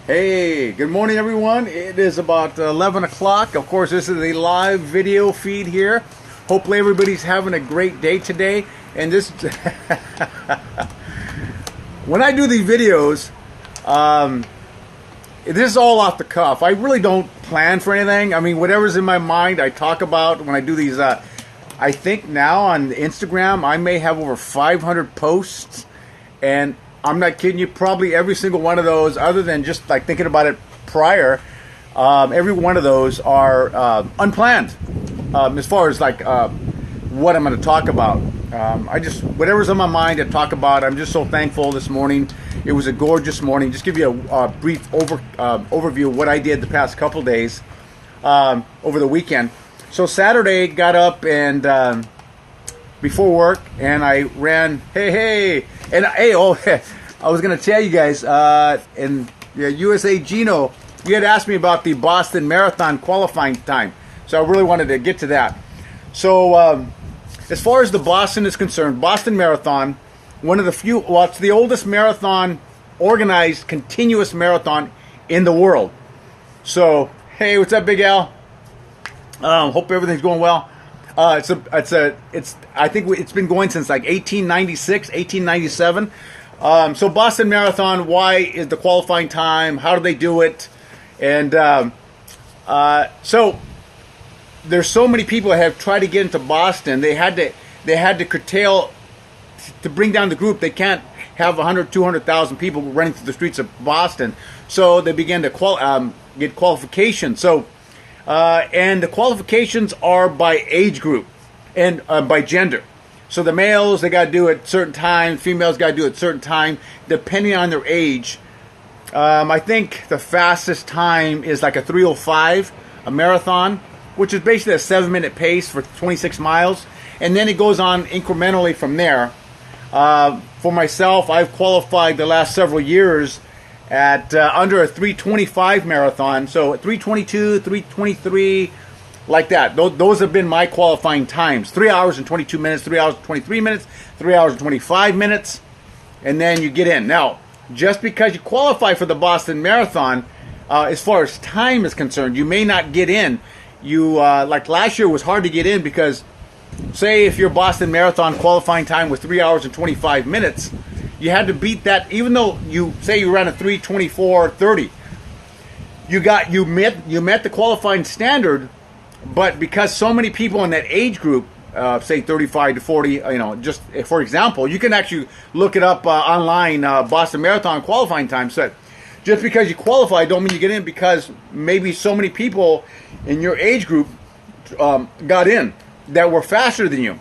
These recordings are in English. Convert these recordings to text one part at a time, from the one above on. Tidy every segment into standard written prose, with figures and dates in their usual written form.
Hey, good morning, everyone. It is about 11 o'clock. Of course, this is a live video feed here. Hopefully, everybody's having a great day today. And this, when I do these videos, this is all off the cuff. I really don't plan for anything. I mean, whatever's in my mind, I talk about when I do these. I think now on Instagram, I may have over 500 posts, and I'm not kidding you, probably every single one of those, other than just like thinking about it prior, every one of those are unplanned as far as like what I'm going to talk about. Whatever's on my mind to talk about, I'm just so thankful this morning. It was a gorgeous morning. Just give you a brief overview of what I did the past couple days over the weekend. So Saturday, got up and before work, and I ran. Hey, I was gonna tell you guys, in USA Gino, you had asked me about the Boston Marathon qualifying time, so I really wanted to get to that. So, as far as the Boston is concerned, Boston Marathon, one of the few, well, it's the oldest marathon, organized, continuous marathon in the world. So, hey, what's up, Big Al? Hope everything's going well. I think it's been going since like 1896, 1897. So Boston Marathon, why is the qualifying time? How do they do it? And so there's so many people that have tried to get into Boston. They had to curtail to bring down the group. They can't have 100, 200,000 people running through the streets of Boston. So they began to get qualifications. So and the qualifications are by age group and by gender. So the males, they got to do it at certain time. Females got to do it at certain time, depending on their age. I think the fastest time is like a 3:05, a marathon, which is basically a 7-minute pace for 26 miles. And then it goes on incrementally from there. For myself, I've qualified the last several years at under a 3:25 marathon. So 3:22, 3:23, like that. Those have been my qualifying times. 3 hours and 22 minutes, 3 hours and 23 minutes, 3 hours and 25 minutes, and then you get in. Now, just because you qualify for the Boston Marathon, as far as time is concerned, you may not get in. Like last year, it was hard to get in because, say, if your Boston Marathon qualifying time was 3 hours and 25 minutes, you had to beat that. Even though you ran a 3:24:30, you met the qualifying standard. But because so many people in that age group, say 35 to 40, just for example, you can actually look it up online, Boston Marathon qualifying time set. Just because you qualify don't mean you get in, because maybe so many people in your age group got in that were faster than you.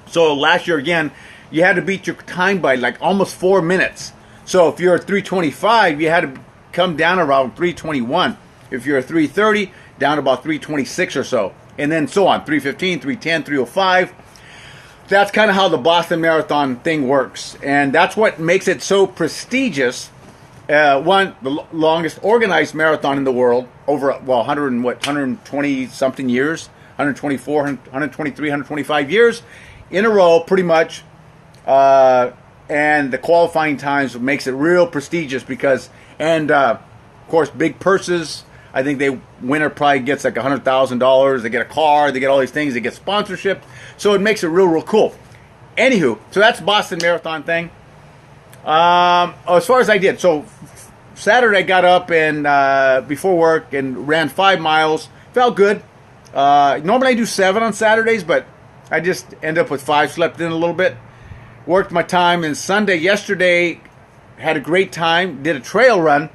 So last year, again, you had to beat your time by like almost 4 minutes. So if you're a 3:25, you had to come down around 3:21. If you're a 3:30, down about 3:26 or so, and then so on, 3:15, 3:10, 3:05. That's kind of how the Boston Marathon thing works, and that's what makes it so prestigious. The longest organized marathon in the world, over 120 something years, 124, 123, 125 years in a row, pretty much. And the qualifying times makes it real prestigious because, of course, big purses. I think the winner probably gets like $100,000. They get a car. They get all these things. They get sponsorship. So it makes it real cool. Anywho, so that's Boston Marathon thing. As far as I did, so Saturday I got up and before work and ran 5 miles. Felt good. Normally I do 7 on Saturdays, but I just end up with 5. Slept in a little bit. Worked my time. And yesterday, had a great time. Did a trail run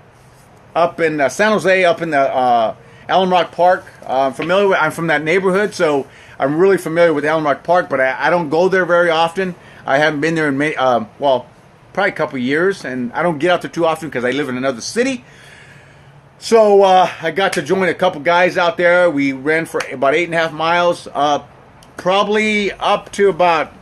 up in San Jose, up in the Alum Rock Park. I'm from that neighborhood, so I'm really familiar with Alum Rock Park, but I don't go there very often. I haven't been there in probably a couple years, and I don't get out there too often because I live in another city. So I got to join a couple guys out there. We ran for about 8.5 miles, probably up to about,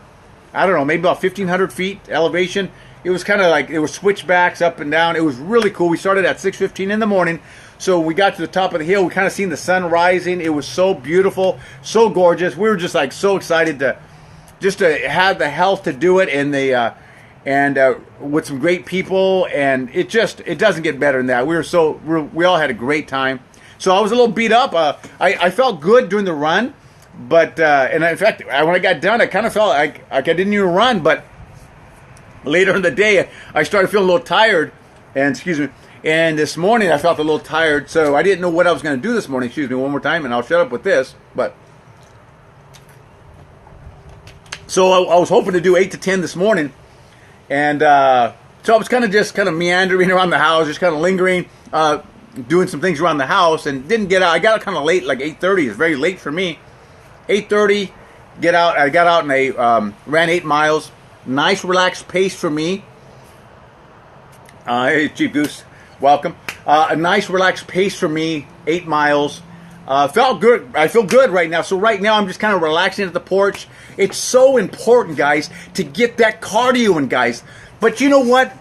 I don't know, maybe about 1,500 feet elevation. It was kind of like, it was switchbacks up and down. It was really cool. We started at 6:15 in the morning. So we got to the top of the hill. We kind of seen the sun rising. It was so beautiful, so gorgeous. We were just like so excited to have the health to do it, and and with some great people, and it doesn't get better than that. We all had a great time. So I was a little beat up. I felt good during the run, but and in fact, when I got done, I kind of felt like I didn't even run. But later in the day, I started feeling a little tired, and and this morning I felt a little tired, so I didn't know what I was going to do this morning. Excuse me one more time, and I'll shut up with this. But so I was hoping to do 8 to 10 this morning. And so I was kind of meandering around the house, just kind of lingering, doing some things around the house, and didn't get out. I got out kind of late, like 8:30. It's very late for me. 8:30, get out. I got out and I ran 8 miles. Nice, relaxed pace for me. Hey, Chief Goose, welcome. A nice, relaxed pace for me. 8 miles. Felt good. I feel good right now. So right now I'm just kind of relaxing at the porch. It's so important, guys, to get that cardio in, guys. But you know what?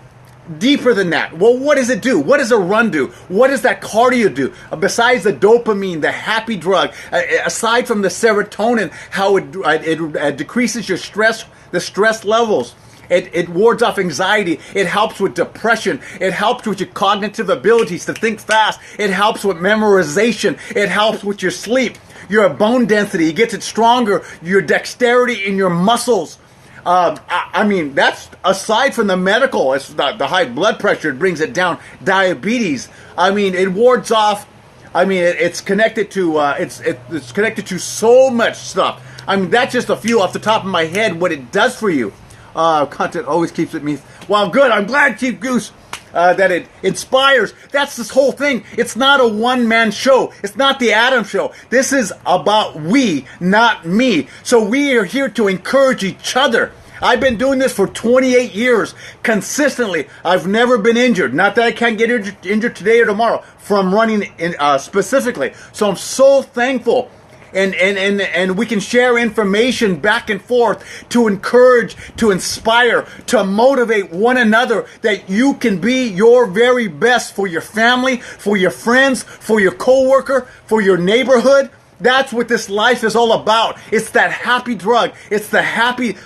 Deeper than that. Well, what does it do? What does a run do? What does that cardio do? Besides the dopamine, the happy drug, aside from the serotonin, how it decreases your stress, the stress levels. It wards off anxiety. It helps with depression. It helps with your cognitive abilities to think fast. It helps with memorization. It helps with your sleep. Your bone density. It gets it stronger. Your dexterity in your muscles. I mean, that's aside from the medical. It's the high blood pressure. It brings it down. Diabetes. I mean, it wards off. I mean, it's connected to it's connected to so much stuff. I mean, that's just a few off the top of my head. What it does for you. Content always keeps it me. Well, good. I'm glad, Chief Goose, that it inspires. That's this whole thing. It's not a one-man show. It's not the Adam Show. This is about we, not me. So we are here to encourage each other. I've been doing this for 28 years, consistently. I've never been injured. Not that I can't get injured today or tomorrow from running specifically. So I'm so thankful. And we can share information back and forth to encourage, to inspire, to motivate one another that you can be your very best for your family, for your friends, for your coworker, for your neighborhood. That's what this life is all about. It's that happy drug. It's the happy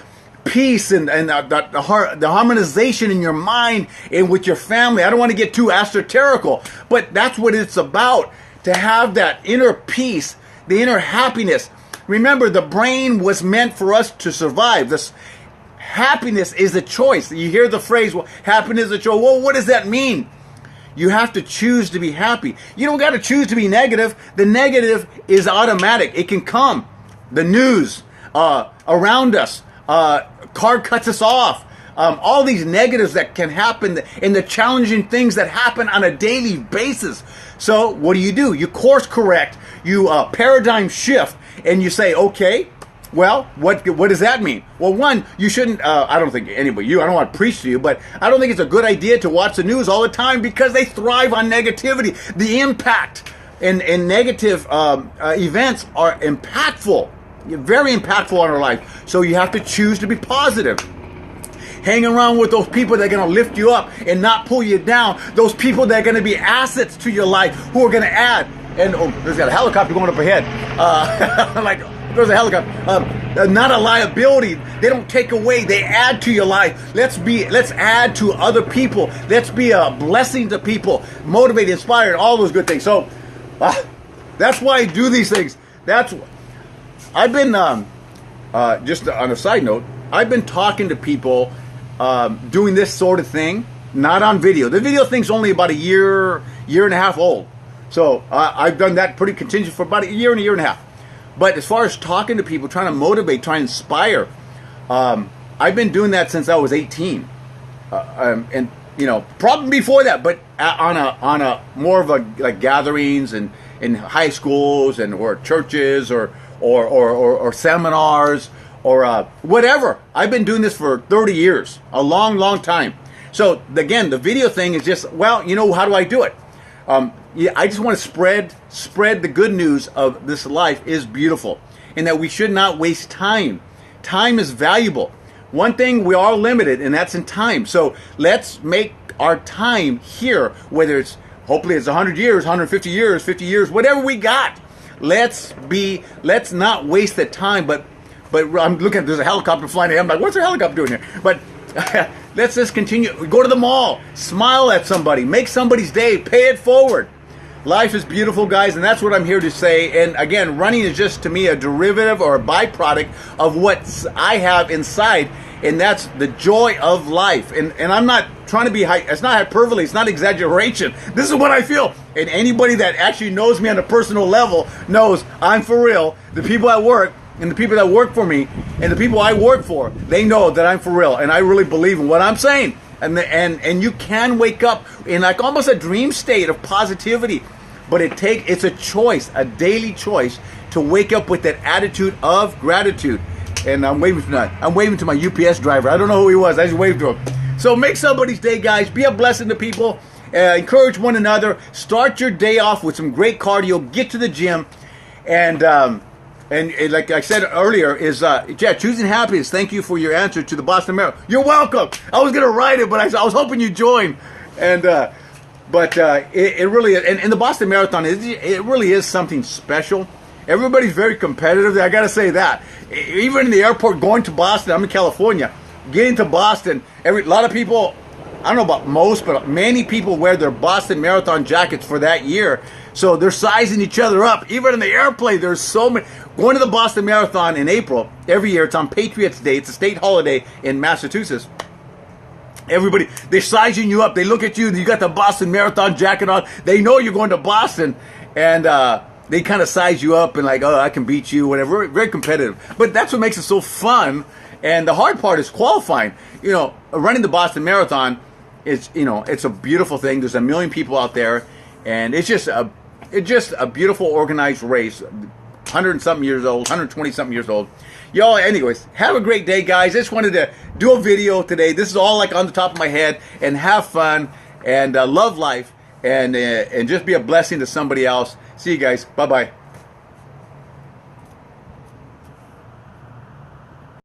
peace and the harmonization in your mind and with your family. I don't want to get too esoterical, but that's what it's about, to have that inner peace, the inner happiness. Remember, the brain was meant for us to survive. This happiness is a choice. You hear the phrase, well, happiness is a choice. Well, what does that mean? You have to choose to be happy. You don't got to choose to be negative. The negative is automatic. It can come. The news around us, car cuts us off. All these negatives that can happen and the challenging things that happen on a daily basis. So what do? You course correct. You paradigm shift, and you say, okay, well, what does that mean? Well, one, you shouldn't. I don't think anybody. I don't want to preach to you, but I don't think it's a good idea to watch the news all the time because they thrive on negativity. The impact and negative events are impactful, very impactful on our life. So you have to choose to be positive. Hang around with those people that are going to lift you up and not pull you down. Those people that are going to be assets to your life, who are going to add. And there's got a helicopter going up ahead. Like, there's a helicopter. Not a liability. They don't take away. They add to your life. Let's add to other people. Let's be a blessing to people. Motivate, inspire, all those good things. So, that's why I do these things. I've been, just on a side note, I've been talking to people doing this sort of thing, not on video. The video thing's only about a year and a half old. So I've done that pretty continuous for about a year and a half. But as far as talking to people, trying to motivate, trying to inspire, I've been doing that since I was 18. And probably before that, but on a more of a like gatherings and in high schools and or churches or seminars or whatever. I've been doing this for 30 years, a long time. So again, the video thing is just, well, how do I do it? I just want to spread the good news of this life is beautiful and that we should not waste time. Time is valuable. One thing, we are limited, and that's in time. So let's make our time here, whether it's, hopefully it's 100 years, 150 years, 50 years, whatever we got. Let's not waste the time, but I'm looking at, there's a helicopter flying in. I'm like, what's a helicopter doing here? But Let's just continue. Go to the mall, smile at somebody, make somebody's day, pay it forward. Life is beautiful, guys, and that's what I'm here to say. And again, running is just, to me, a derivative or a byproduct of what I have inside, and that's the joy of life. And I'm not trying to be it's not hyperbole, it's not exaggeration. This is what I feel. And anybody that actually knows me on a personal level knows I'm for real. The people at work and the people that work for me and the people I work for, they know that I'm for real, and I really believe in what I'm saying. And you can wake up in like almost a dream state of positivity. But it's a choice, a daily choice, to wake up with that attitude of gratitude. And I'm waving to my UPS driver. I don't know who he was. I just waved to him. So make somebody's day, guys. Be a blessing to people. Encourage one another. Start your day off with some great cardio. Get to the gym. And like I said earlier, choosing happiness. Thank you for your answer to the Boston Marathon. You're welcome. I was going to write it, but I was hoping you'd join. But it really is, and the Boston Marathon, it really is something special. Everybody's very competitive. I got to say that. Even in the airport going to Boston, I'm in California, getting to Boston, a lot of people, I don't know about most, but many people wear their Boston Marathon jackets for that year. So they're sizing each other up. Even in the airplane, there's so many. Going to the Boston Marathon in April, every year, it's on Patriots Day. It's a state holiday in Massachusetts. Everybody, they're sizing you up. They look at you. You got the Boston Marathon jacket on. They know you're going to Boston, and they kind of size you up and like, oh, I can beat you, whatever. Very, very competitive. But that's what makes it so fun. And the hard part is qualifying. You know, running the Boston Marathon is, it's a beautiful thing. There's a million people out there, and it's just a beautiful organized race. 100-something years old, 120-something years old. Y'all, anyways, have a great day, guys. I just wanted to do a video today. This is all like on the top of my head, and have fun, and love life, and just be a blessing to somebody else. See you guys. Bye-bye.